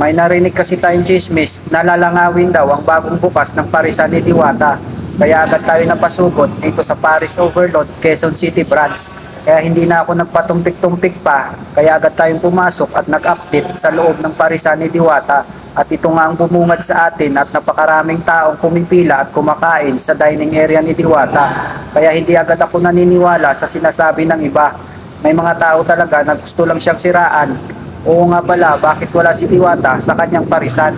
May narinig kasi tayong chismis na lalangawin daw ang bagong bukas ng Parisan ni Diwata. Kaya agad tayo napasugod dito sa Paris Overload, Quezon City branch. Kaya hindi na ako nagpatumpik-tumpik pa, kaya agad tayong pumasok at nag-update sa loob ng Parisan ni Diwata. At ito nga ang bumungad sa atin at napakaraming taong pumipila at kumakain sa dining area ni Diwata. Kaya hindi agad ako naniniwala sa sinasabi ng iba. May mga tao talaga na gusto lang siyang siraan. Oo nga pala, bakit wala si Diwata sa kanyang parisan?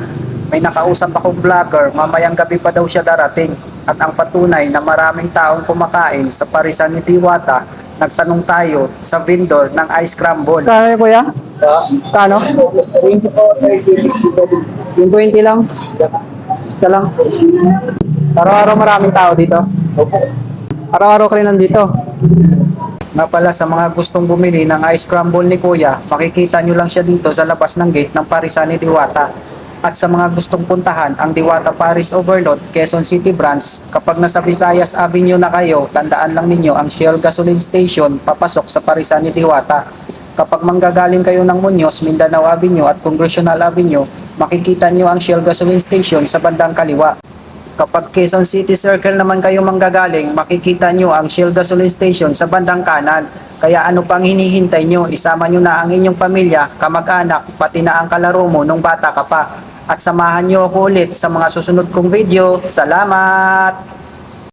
May nakausap akong vlogger, mamayang gabi pa daw siya darating. At ang patunay na maraming taong kumakain sa parisan ni Diwata, nagtanong tayo sa vendor ng ice crumble. Kano kuya? Kano? 20 po, 30. Yung 20 lang? Isa lang. Araw-araw maraming tao dito? Araw-araw ka rin nandito? Nga pala sa mga gustong bumili ng ice crumble ni Kuya, makikita nyo lang siya dito sa labas ng gate ng Parisan ni Diwata. At sa mga gustong puntahan ang Diwata Paris Overload, Quezon City branch, kapag nasa Visayas Avenue na kayo, tandaan lang ninyo ang Shell Gasoline Station papasok sa Parisan ni Diwata. Kapag manggagaling kayo ng Muñoz, Mindanao Avenue at Congressional Avenue, makikita nyo ang Shell Gasoline Station sa bandang kaliwa. Kapag Quezon City Circle naman kayo manggagaling, makikita nyo ang Shell Gasoline Station sa bandang kanan. Kaya ano pang hinihintay nyo? Isama nyo na ang inyong pamilya, kamag-anak, pati na ang kalaro mo nung bata ka pa. At samahan nyo ako ulit sa mga susunod kong video. Salamat!